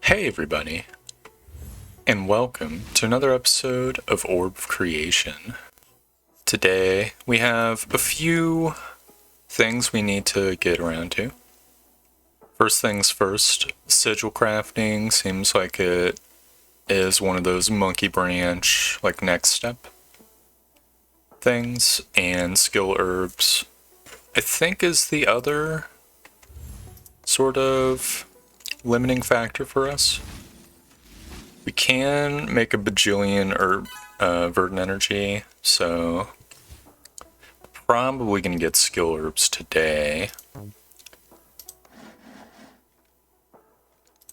Hey everybody, and welcome to another episode of Orb of Creation. Today we have a few things we need to get around to. First things first, sigil crafting seems like it is one of those monkey branch, like next step things, and skill herbs, I think, is the other sort of limiting factor for us. We can make a bajillion herb verdant energy, so probably gonna get skill herbs today.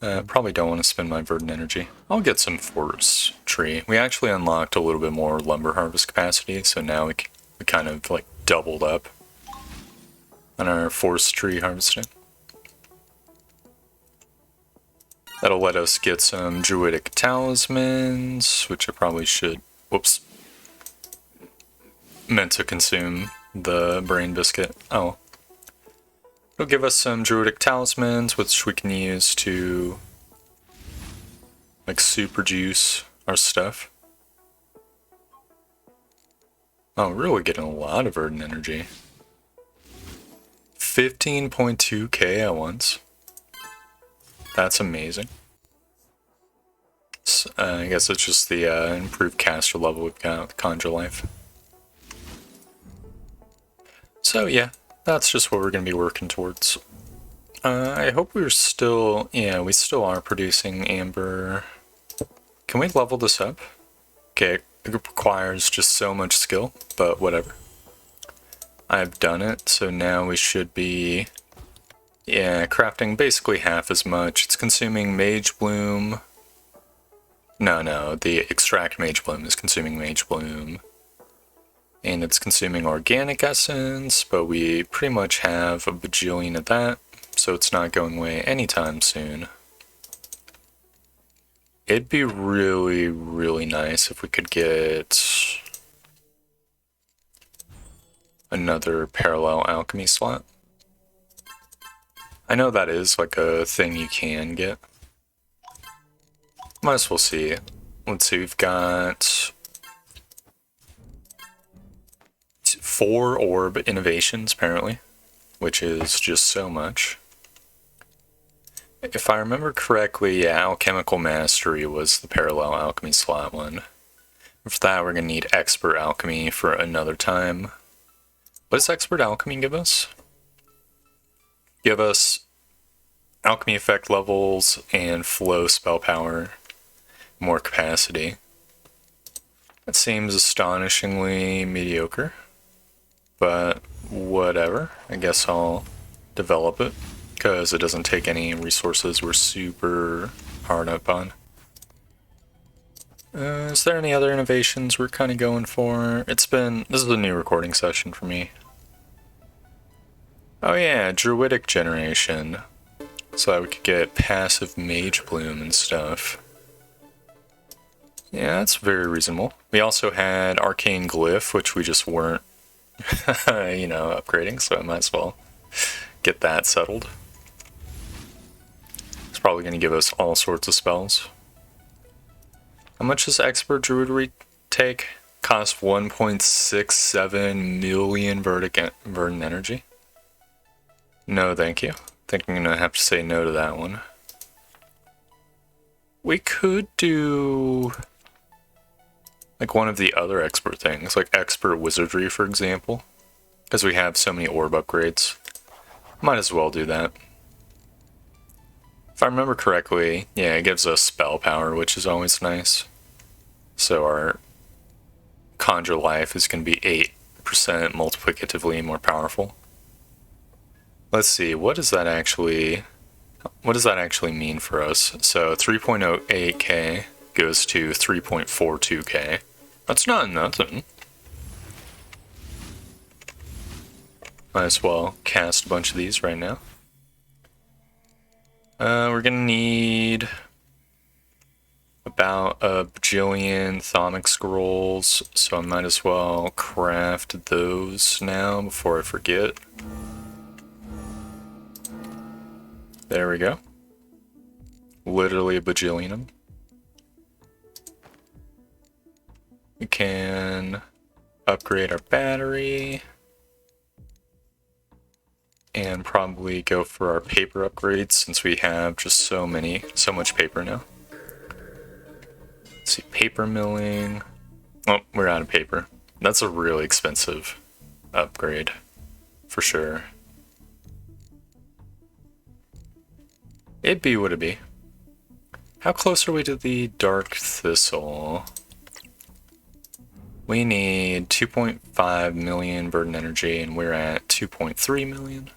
Probably don't want to spend my verdant energy. I'll get some forest tree. We actually unlocked a little bit more lumber harvest capacity, so now we kind of like doubled up on our forest tree harvesting. That'll let us get some druidic talismans, which I probably should. Whoops. Meant to consume the brain biscuit. Oh. It'll give us some druidic talismans, which we can use to like super juice our stuff. Oh, we're really getting a lot of verdant energy. 15.2k at once. That's amazing. I guess it's just the improved caster level we've got with Conjure Life. So yeah, that's just what we're going to be working towards. I hope we're still... yeah, we still are producing amber. Can we level this up? Okay, it requires just so much skill, but whatever. I've done it, so now we should be... yeah, crafting basically half as much. It's consuming Mage Bloom. No, the Extract Mage Bloom is consuming Mage Bloom. And it's consuming Organic Essence, but we pretty much have a bajillion of that, so it's not going away anytime soon. It'd be really, really nice if we could get another parallel alchemy slot. I know that is like a thing you can get. Might as well see. Let's see, we've got 4 orb innovations apparently, which is just so much. If I remember correctly, yeah, Alchemical Mastery was the parallel alchemy slot one. For that, we're gonna need Expert Alchemy for another time. What does Expert Alchemy give us? Give us alchemy effect levels and flow spell power, more capacity. That seems astonishingly mediocre, but whatever. I guess I'll develop it because it doesn't take any resources we're super hard up on. Is there any other innovations we're kind of going for? This is a new recording session for me. Oh yeah, Druidic Generation. So that we could get passive Mage Bloom and stuff. Yeah, that's very reasonable. We also had Arcane Glyph, which we just weren't, upgrading, so I might as well get that settled. It's probably going to give us all sorts of spells. How much does Expert Druidry take? Cost 1.67 million verdant energy. No, thank you. I think I'm gonna have to say no to that one. We could do like one of the other expert things, like Expert Wizardry, for example, because we have so many orb upgrades. Might as well do that. If I remember correctly, yeah, it gives us spell power, which is always nice. So our Conjure Life is going to be 8% multiplicatively more powerful. Let's see, what does that actually mean for us? So 3.08k goes to 3.42k. That's not nothing. Might as well cast a bunch of these right now. We're gonna need about a bajillion Thaumic Scrolls, so I might as well craft those now before I forget. There we go. Literally a bajillion them. We can upgrade our battery. And probably go for our paper upgrades since we have just so much paper now. Let's see, paper milling. Oh, we're out of paper. That's a really expensive upgrade, for sure. It'd be what it be. How close are we to the Dark Thistle? We need 2.5 million burden energy, and we're at 2.3 million.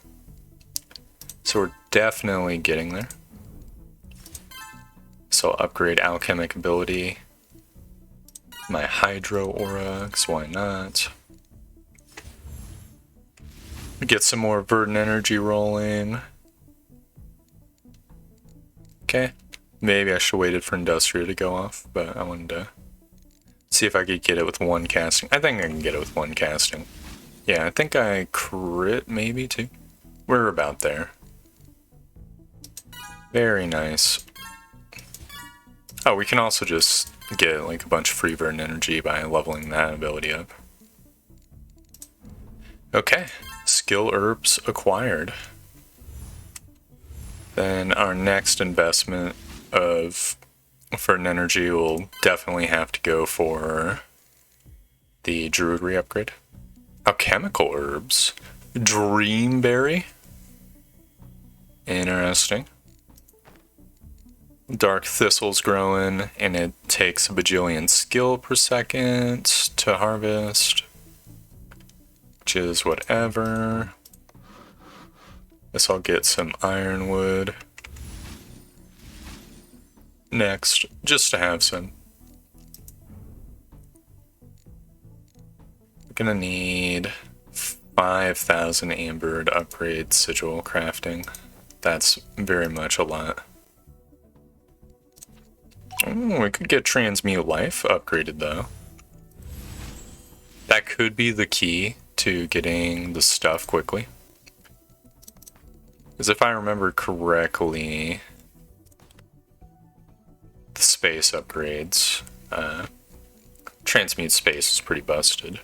So we're definitely getting there. So I'll upgrade alchemic ability. My hydro aura, because why not? Get some more burden energy rolling. Okay. Maybe I should have waited for Industria to go off, but I wanted to see if I could get it with one casting. I think I can get it with one casting. Yeah, I think I crit maybe too. We're about there. Very nice. Oh, we can also just get like a bunch of free burn energy by leveling that ability up. Okay, skill herbs acquired. Then our next investment for an energy will definitely have to go for the druidry upgrade. Alchemical herbs. Dreamberry. Interesting. Dark Thistle's growing, and it takes a bajillion skill per second to harvest, which is whatever. Guess I'll get some ironwood next, just to have some. We're gonna need 5,000 amber to upgrade sigil crafting. That's very much a lot. We could get Transmute Life upgraded though. That could be the key to getting the stuff quickly. Because if I remember correctly, the space upgrades, Transmute Space is pretty busted.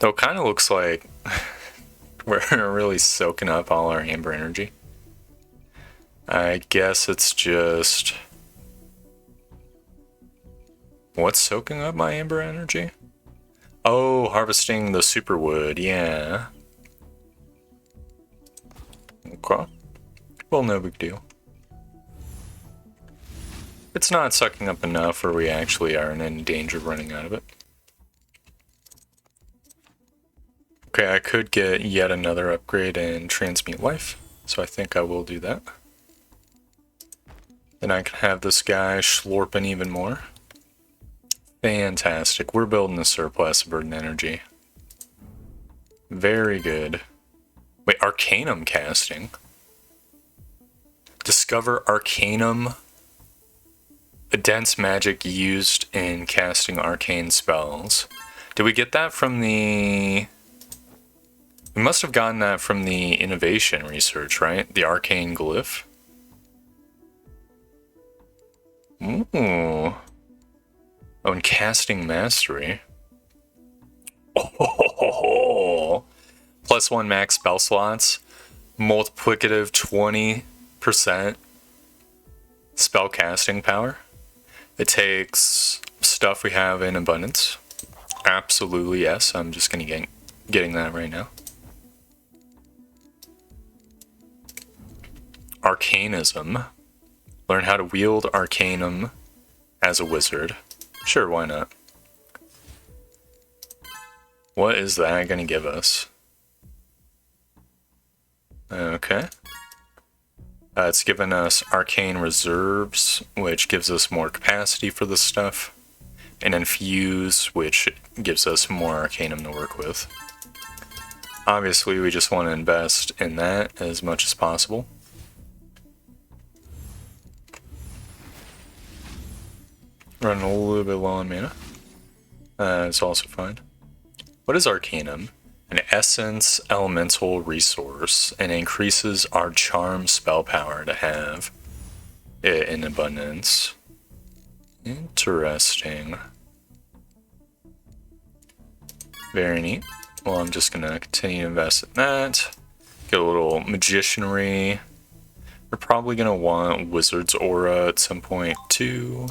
Though it kind of looks like we're really soaking up all our amber energy. I guess it's just... What's soaking up my amber energy? Oh, harvesting the superwood, yeah. Okay. Well, no big deal. It's not sucking up enough where we actually are in any danger of running out of it. Okay, I could get yet another upgrade in Transmute Life, so I think I will do that. Then I can have this guy slurping even more. Fantastic. We're building a surplus of burden energy. Very good. Wait, Arcanum casting? Discover Arcanum. A dense magic used in casting arcane spells. Did we get that from the... We must have gotten that from the innovation research, right? The arcane glyph. Ooh. Oh, and casting mastery. Oh, +1 max spell slots, multiplicative 20% spell casting power. It takes stuff we have in abundance. Absolutely yes. I'm just gonna getting that right now. Arcanism. Learn how to wield Arcanum as a wizard. Sure, why not? What is that gonna give us? Okay. It's given us arcane reserves, which gives us more capacity for this stuff. And infuse, which gives us more arcanum to work with. Obviously, we just want to invest in that as much as possible. Running a little bit low on mana. It's also fine. What is Arcanum? An essence elemental resource and increases our charm spell power to have. in abundance. Interesting. Very neat. Well, I'm just gonna continue to invest in that. Get a little magicianry. We're probably gonna want Wizard's Aura at some point too.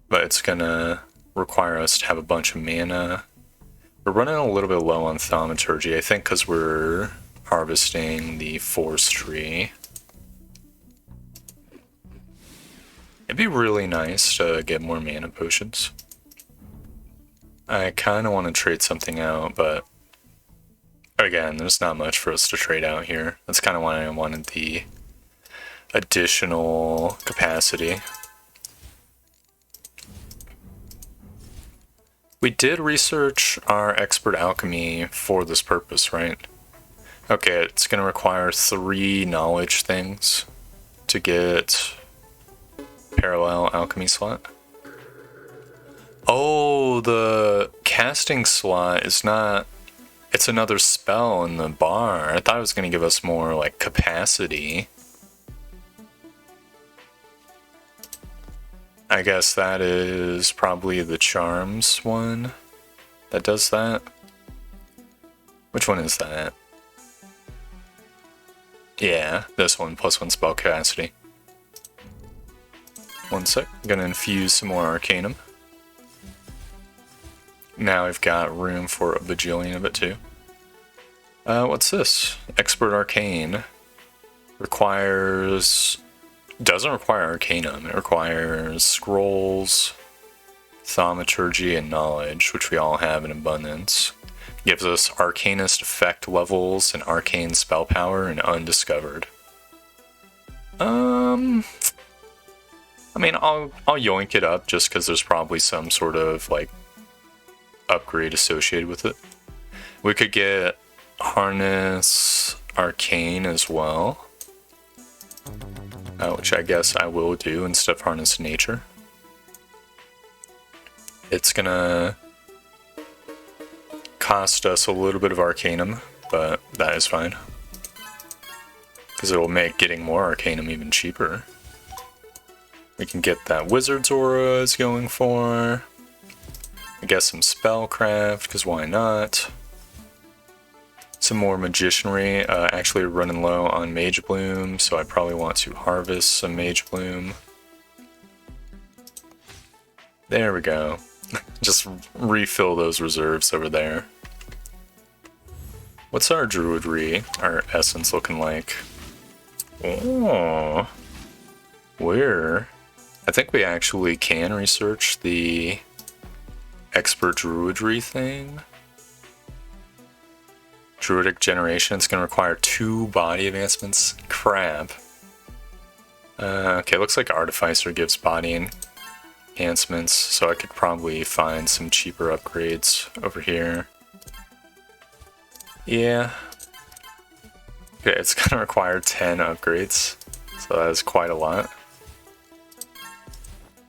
But it's gonna require us to have a bunch of mana. We're running a little bit low on Thaumaturgy, I think because we're harvesting the forestry. It'd be really nice to get more mana potions. I kind of want to trade something out, but again, there's not much for us to trade out here. That's kind of why I wanted the additional capacity. We did research our expert alchemy for this purpose, right? Okay, it's going to require 3 knowledge things to get parallel alchemy slot. Oh, the casting slot is not... It's another spell in the bar. I thought it was going to give us more, like, capacity. I guess that is probably the charms one that does that. Which one is that? Yeah, this one, +1 spell capacity. One sec, I'm gonna infuse some more Arcanum. Now I've got room for a bajillion of it too. What's this? Expert Arcane. Doesn't require Arcanum, it requires Scrolls, Thaumaturgy, and Knowledge, which we all have in abundance. Gives us Arcanist effect levels and Arcane spell power and Undiscovered. I mean, I'll yoink it up just because there's probably some sort of, like, upgrade associated with it. We could get Harness Arcane as well. Which I guess I will do instead of Harness Nature. It's gonna cost us a little bit of Arcanum, but that is fine. Because it'll make getting more Arcanum even cheaper. We can get that Wizard's Aura is going for. I guess some Spellcraft, because why not? Some more Magicianry. Actually running low on Mage Bloom, so I probably want to harvest some Mage Bloom. There we go. Just refill those reserves over there. What's our Druidry, our Essence looking like? Oh, where? I think we actually can research the Expert Druidry thing. Druidic Generation, it's going to require 2 body advancements. Crap. Okay, looks like Artificer gives body enhancements, so I could probably find some cheaper upgrades over here. Yeah. Okay, it's going to require 10 upgrades, so that is quite a lot.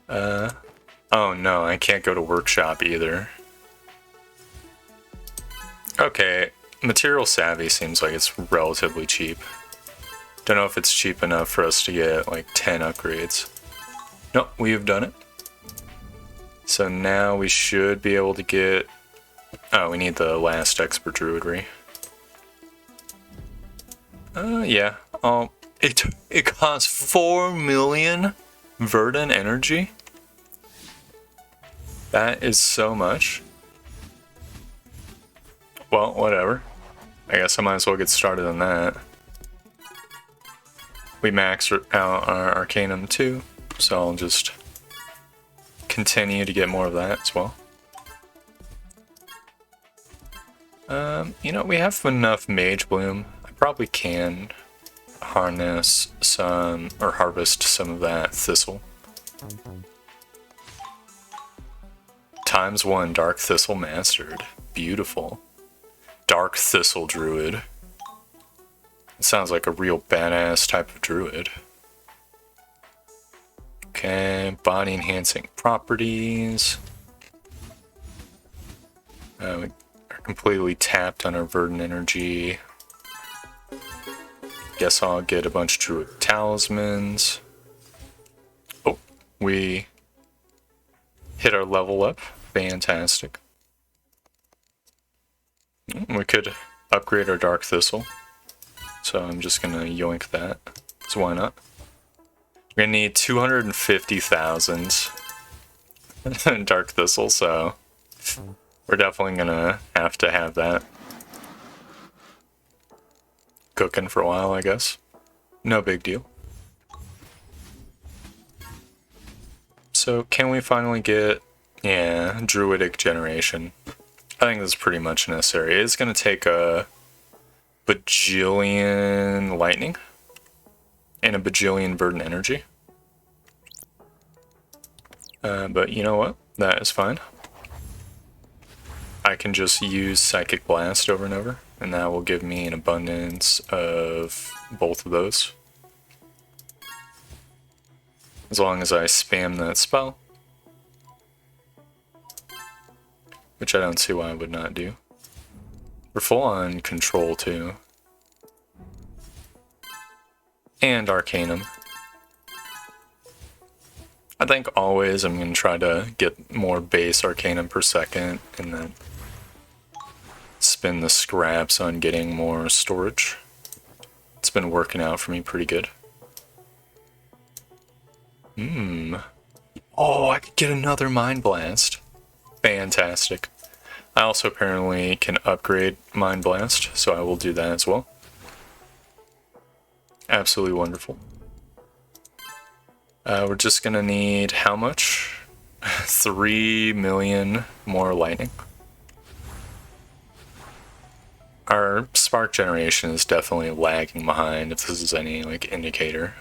Oh no, I can't go to Workshop either. Okay. Material Savvy seems like it's relatively cheap. Don't know if it's cheap enough for us to get like 10 upgrades. Nope, we have done it. So now we should be able to get... Oh, we need the last Expert Druidry. Yeah. It costs 4 million Verdant Energy? That is so much. Well, whatever. I guess I might as well get started on that. We maxed out our Arcanum too, so I'll just continue to get more of that as well. You know, we have enough Mage Bloom. I probably can harness some, or harvest some of that Thistle. ×1 Dark Thistle mastered. Beautiful. Dark Thistle Druid. It sounds like a real badass type of druid. Okay, body enhancing properties. We are completely tapped on our Verdant Energy. Guess I'll get a bunch of druid talismans. Oh, we hit our level up. Fantastic. We could upgrade our Dark Thistle. So I'm just gonna yoink that. So why not? We're gonna need 250,000 Dark Thistle, so we're definitely gonna have to have that cooking for a while, I guess. No big deal. So can we finally get, yeah, Druidic Generation? I think that's pretty much necessary. It's gonna take a bajillion lightning and a bajillion verdant energy. But you know what? That is fine. I can just use Psychic Blast over and over, and that will give me an abundance of both of those. As long as I spam that spell. Which I don't see why I would not do. We're full on control too. And Arcanum. I think always I'm going to try to get more base Arcanum per second and then spend the scraps on getting more storage. It's been working out for me pretty good. Oh, I could get another Mind Blast. Fantastic. I also apparently can upgrade Mind Blast, so I will do that as well. Absolutely wonderful. We're just gonna need how much? 3 million more lightning. Our spark generation is definitely lagging behind, if this is any like indicator.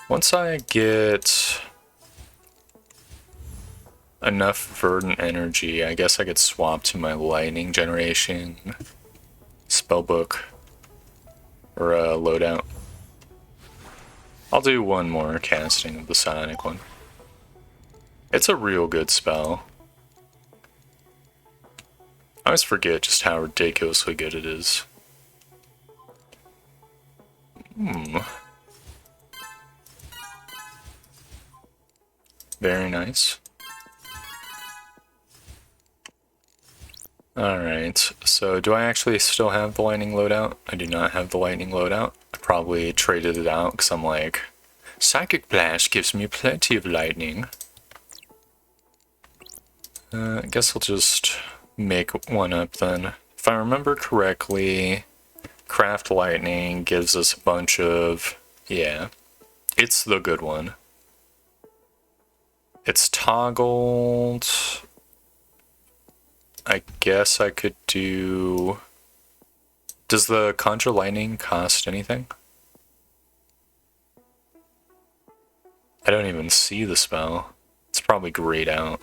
Once I get enough verdant energy, I guess I could swap to my lightning generation spellbook or a loadout. I'll do one more casting of the Sonic one. It's a real good spell. I always forget just how ridiculously good it is. Very nice. Alright, so do I actually still have the lightning loadout? I do not have the lightning loadout. I probably traded it out because I'm like, Psychic Blast gives me plenty of lightning. I guess I'll just make one up then. If I remember correctly, Craft Lightning gives us a bunch of... yeah, it's the good one. It's toggled... I guess I could do... Does the Conjure Lightning cost anything? I don't even see the spell. It's probably grayed out.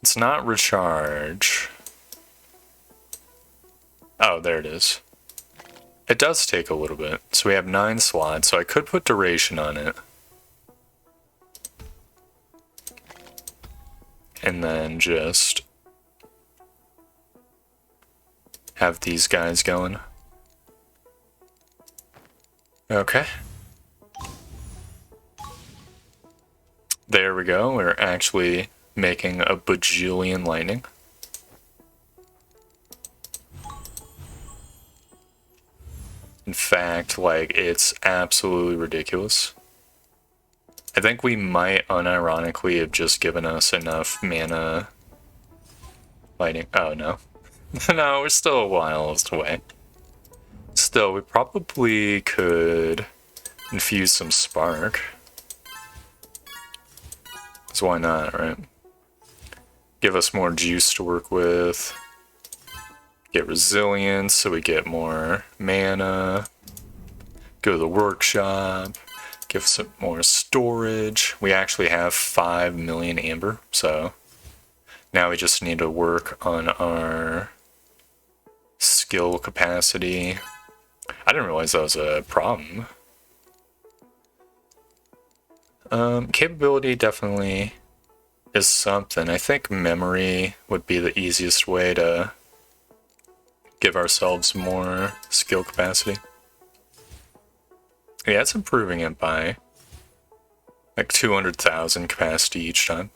It's not recharge. Oh, there it is. It does take a little bit. So we have 9 slots, so I could put duration on it. And then just have these guys going. Okay. There we go. We're actually making a bajillion lightning. In fact, like, it's absolutely ridiculous. I think we might unironically have just given us enough mana lightning. Oh, no. No, we're still a while away. Still, we probably could infuse some spark. So why not, right? Give us more juice to work with. Get resilience so we get more mana. Go to the workshop. Give us some more storage. We actually have 5 million amber, so now we just need to work on our skill capacity. I didn't realize that was a problem. Capability definitely is something. I think memory would be the easiest way to give ourselves more skill capacity. Yeah, it's improving it by like 200,000 capacity each time.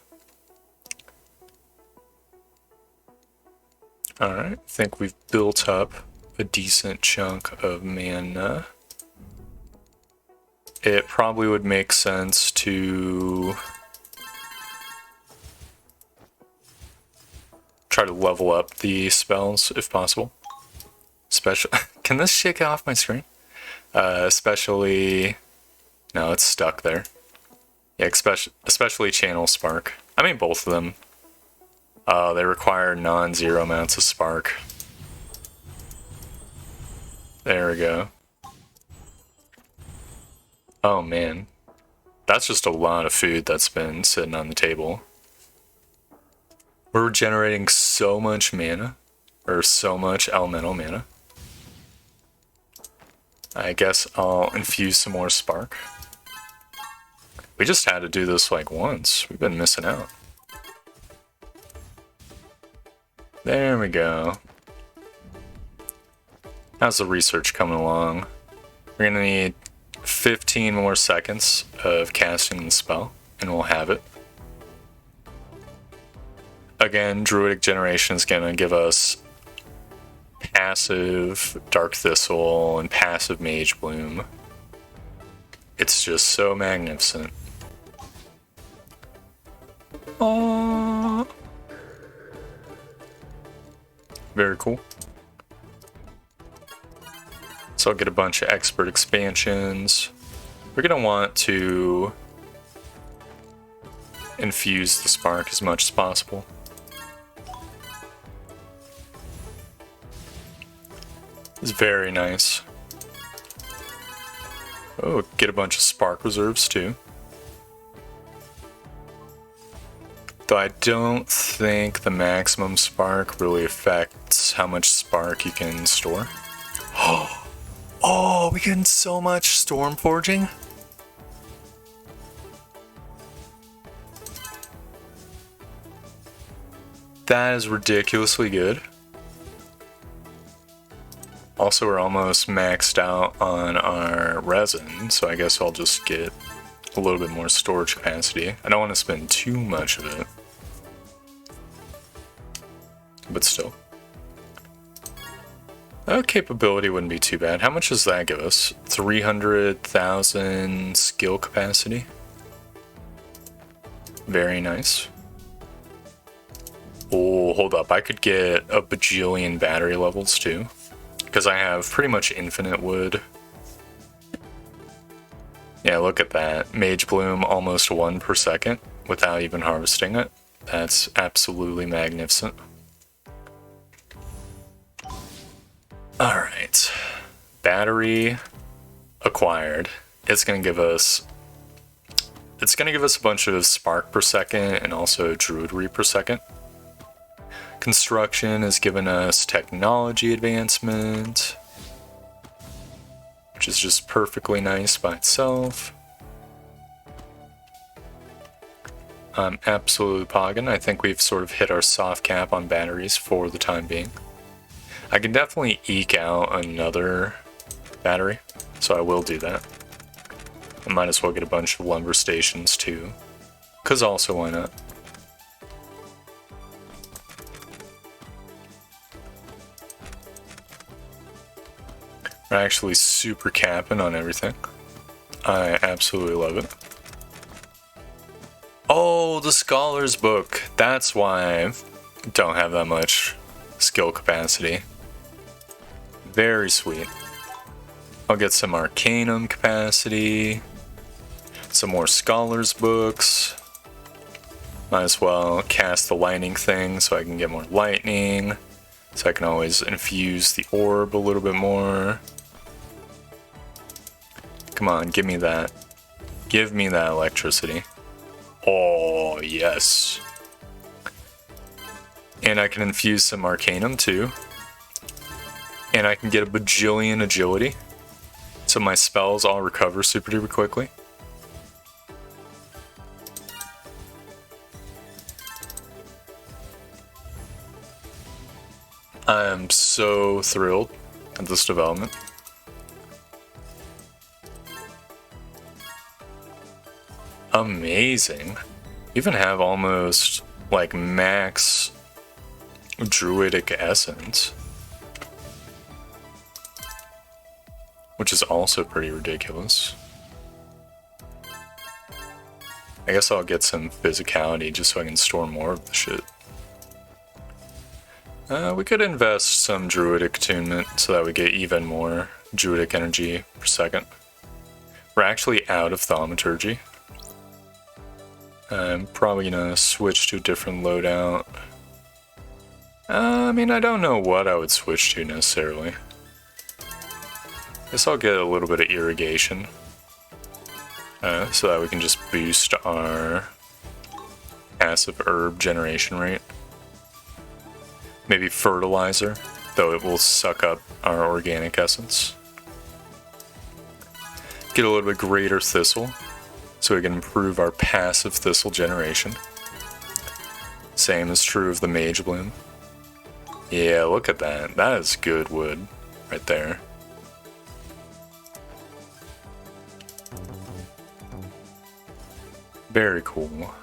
Alright, I think we've built up a decent chunk of mana. It probably would make sense to try to level up the spells if possible. Can this shit get off my screen? Especially... No, it's stuck there. Yeah, especially Channel Spark. I mean both of them. They require non-zero amounts of spark. There we go. Oh man. That's just a lot of food that's been sitting on the table. We're generating so much mana. Or so much elemental mana. I guess I'll infuse some more spark. We just had to do this like once. We've been missing out. There we go. How's the research coming along? We're gonna need 15 more seconds of casting the spell, and we'll have it. Again, Druidic Generation is gonna give us passive Dark Thistle and passive Mage Bloom. It's just so magnificent. Aww. Very cool. So I'll get a bunch of expert expansions. We're gonna want to infuse the spark as much as possible. It's very nice. Oh, get a bunch of spark reserves too. Though I don't think the maximum spark really affects how much spark you can store. Oh, we getting so much storm forging. That is ridiculously good. Also, we're almost maxed out on our resin, so I guess I'll just get a little bit more storage capacity. I don't want to spend too much of it. But still. Capability wouldn't be too bad. How much does that give us? 300,000 skill capacity. Very nice. Oh, hold up. I could get a bajillion battery levels too. Because I have pretty much infinite wood. Yeah, look at that. Mage Bloom almost 1 per second without even harvesting it. That's absolutely magnificent. Alright. Battery acquired. It's gonna give us a bunch of spark per second and also druidry per second. Construction has given us technology advancement, which is just perfectly nice by itself. I'm absolutely pogging. I think we've sort of hit our soft cap on batteries for the time being. I can definitely eke out another battery, so I will do that. I might as well get a bunch of lumber stations too, because also why not? We're actually super capping on everything. I absolutely love it. Oh, the Scholar's Book. That's why I don't have that much skill capacity. Very sweet. I'll get some Arcanum capacity. Some more Scholar's Books. Might as well cast the lightning thing so I can get more lightning. So I can always infuse the orb a little bit more. Come on, give me that. Give me that electricity. Oh, yes. And I can infuse some Arcanum too. And I can get a bajillion agility. So my spells all recover super duper quickly. I am so thrilled at this development. Amazing. Even have almost like max druidic essence, which is also pretty ridiculous. I guess I'll get some physicality just so I can store more of the shit. We could invest some druidic attunement so that we get even more druidic energy per second. We're actually out of thaumaturgy. I'm probably gonna switch to a different loadout. I mean, I don't know what I would switch to necessarily. Guess I'll get a little bit of irrigation. So that we can just boost our passive herb generation rate. Maybe fertilizer, though it will suck up our organic essence. Get a little bit greater thistle, so we can improve our passive thistle generation. Same is true of the mage bloom. Yeah, look at that. That is good wood right there. Very cool.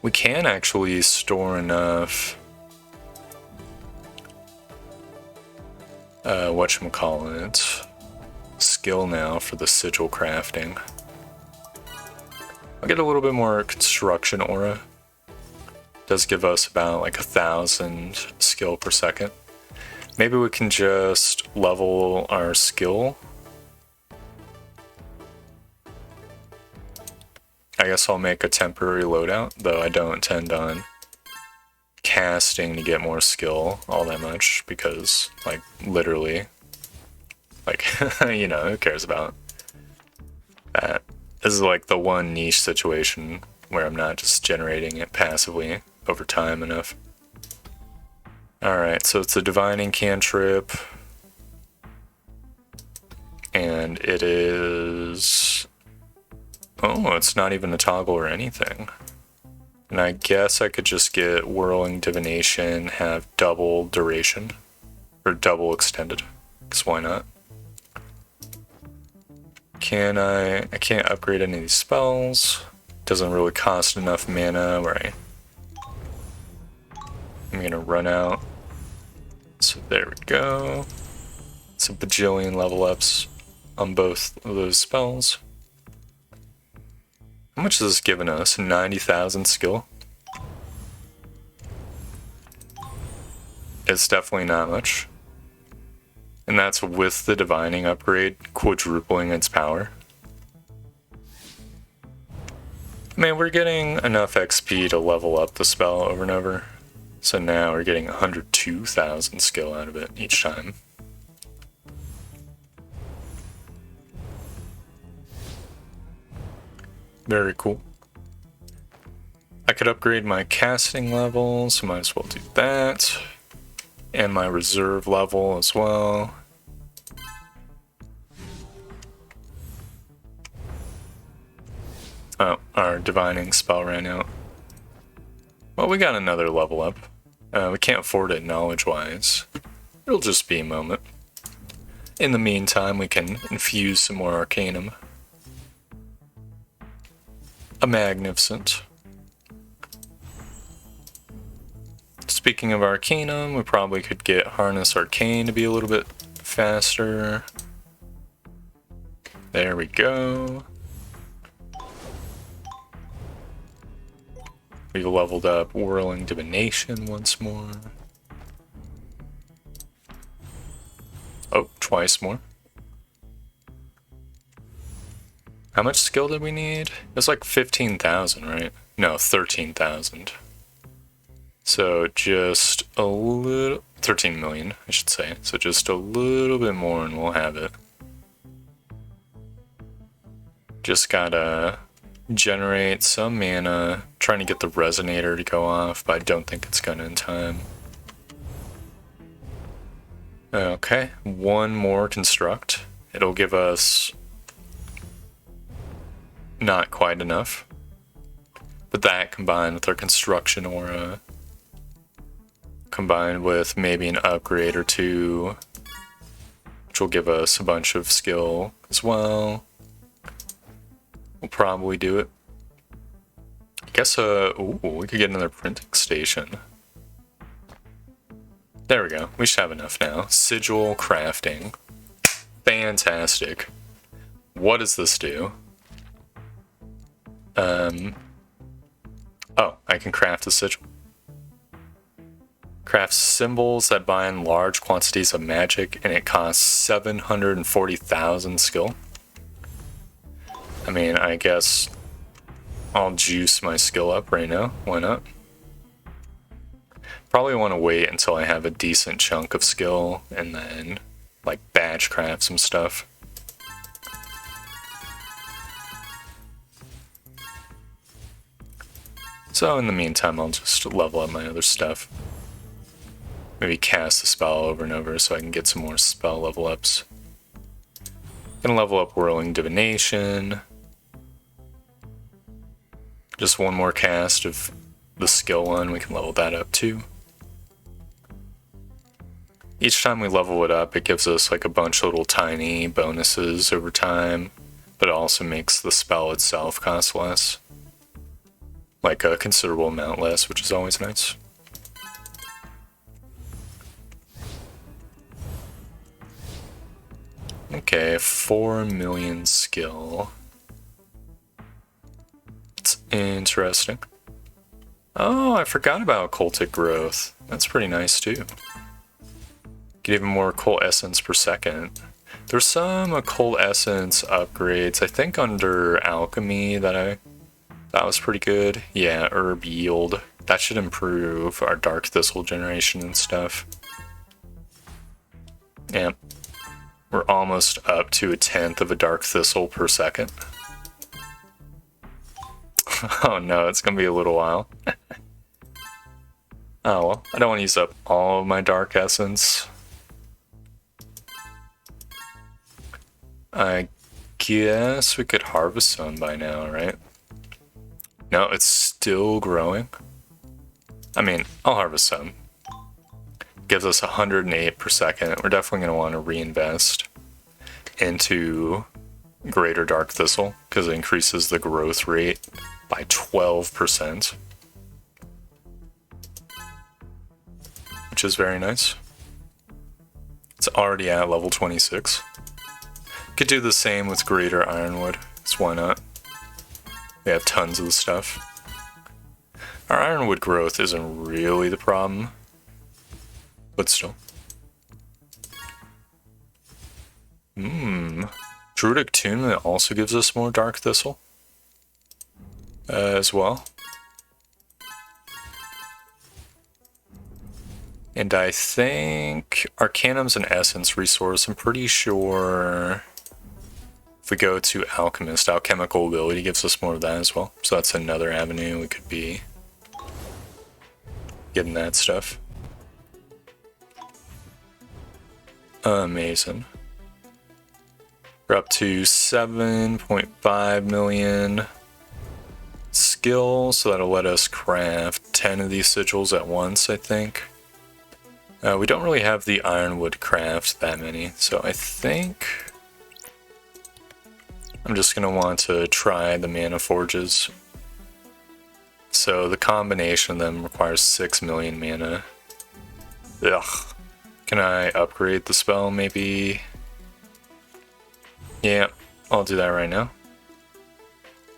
We can actually store enough whatchamacallit, skill now for the sigil crafting. I'll get a little bit more construction aura. Does give us about like 1,000 skill per second. Maybe we can just level our skill. I guess I'll make a temporary loadout, though I don't intend on casting to get more skill all that much, because, like, literally, like, you know, who cares about that? This is like the one niche situation where I'm not just generating it passively over time enough. Alright, so it's a divining cantrip, and it is... oh, it's not even a toggle or anything. And I guess I could just get Whirling Divination, have double duration, or double extended, because why not? I can't upgrade any of these spells. Doesn't really cost enough mana where I'm gonna run out. So there we go. It's a bajillion level ups on both of those spells. How much is this giving us? 90,000 skill? It's definitely not much. And that's with the divining upgrade quadrupling its power. I mean, we're getting enough XP to level up the spell over and over. So now we're getting 102,000 skill out of it each time. Very cool. I could upgrade my casting level, so might as well do that. And my reserve level as well. Oh, our divining spell ran out. Well, we got another level up. We can't afford it knowledge-wise. It'll just be a moment. In the meantime, we can infuse some more Arcanum. A magnificent. Speaking of Arcanum, we probably could get Harness Arcane to be a little bit faster. There we go. We've leveled up Whirling Divination once more. Oh, twice more. How much skill did we need? It's like 15,000, right? No, 13,000. So just a little... 13 million, I should say. So just a little bit more and we'll have it. Just gotta generate some mana. Trying to get the resonator to go off, but I don't think it's gonna in time. Okay, one more construct. It'll give us... not quite enough. But that combined with our construction aura, combined with maybe an upgrade or two, which will give us a bunch of skill as well, we'll probably do it. I guess, ooh, we could get another printing station. There we go. We should have enough now. Sigil crafting. Fantastic. What does this do? Oh, I can craft a sigil. Craft symbols that bind large quantities of magic, and it costs 740,000 skill. I mean, I guess I'll juice my skill up right now. Why not? Probably want to wait until I have a decent chunk of skill and then, like, batch craft some stuff. So in the meantime, I'll just level up my other stuff. Maybe cast the spell over and over so I can get some more spell level ups. Gonna level up Whirling Divination. Just one more cast of the skill one, we can level that up too. Each time we level it up, it gives us like a bunch of little tiny bonuses over time, but it also makes the spell itself cost less. Like a considerable amount less, which is always nice. Okay, 4 million skill. It's interesting. Oh, I forgot about cultic growth. That's pretty nice too. Get even more occult essence per second. There's some occult essence upgrades, I think under alchemy that was pretty good. Yeah, herb yield. That should improve our dark thistle generation and stuff. Yeah. We're almost up to 1/10 of a dark thistle per second. Oh no, it's gonna be a little while. Oh well, I don't want to use up all of my dark essence. I guess we could harvest some by now, right? No, it's still growing. I mean, I'll harvest some. Gives us 108 per second. We're definitely going to want to reinvest into Greater Dark Thistle because it increases the growth rate by 12%, which is very nice. It's already at level 26. Could do the same with Greater Ironwood, so why not? We have tons of the stuff. Our Ironwood growth isn't really the problem, but still. Druidic Attunement also gives us more Dark Thistle as well. And I think Arcanum's an Essence resource. I'm pretty sure if we go to Alchemist, Alchemical Ability gives us more of that as well. So that's another avenue we could be getting that stuff. Amazing. We're up to 7.5 million skill, so that'll let us craft 10 of these sigils at once, I think. We don't really have the ironwood craft that many, so I think I'm just going to want to try the mana forges. So the combination of them requires 6 million mana. Ugh. Can I upgrade the spell maybe? Yeah, I'll do that right now.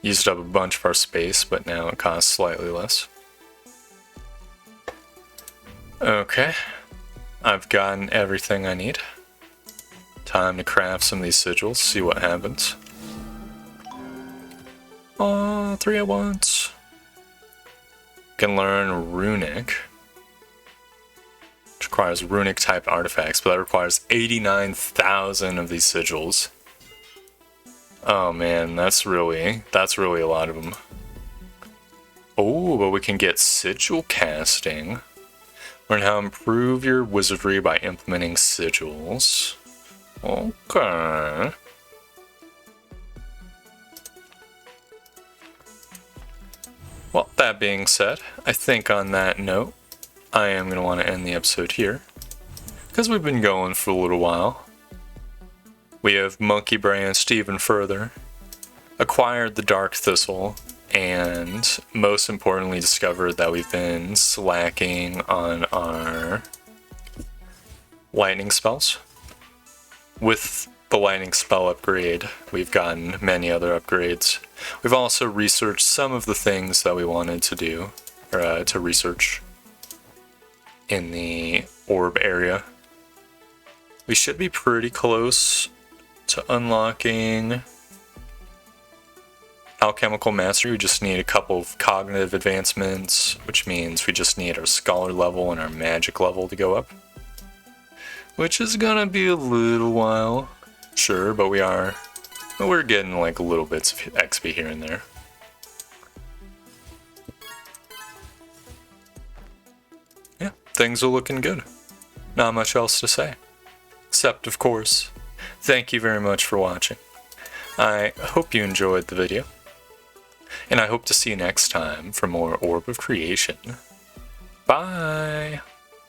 Used up a bunch of our space, but now it costs slightly less. Okay. I've gotten everything I need. Time to craft some of these sigils, see what happens. Oh, 3 at once. Can learn Runic, which requires Runic type artifacts, but that requires 89,000 of these sigils. Oh man, that's really a lot of them. Oh, but we can get sigil casting. Learn how to improve your wizardry by implementing sigils. Okay. Well, that being said, I think on that note, I am going to want to end the episode here, because we've been going for a little while. We have monkey branched even further, acquired the Dark Thistle, and most importantly discovered that we've been slacking on our lightning spells. With the lightning spell upgrade, we've gotten many other upgrades. We've also researched some of the things that we wanted to do, or to research in the orb area. We should be pretty close to unlocking alchemical mastery. We just need a couple of cognitive advancements, which means we just need our scholar level and our magic level to go up, which is gonna be a little while, sure, but we're getting like little bits of XP here and there. Yeah, things are looking good. Not much else to say, except of course, thank you very much for watching. I hope you enjoyed the video, and I hope to see you next time for more Orb of Creation. Bye!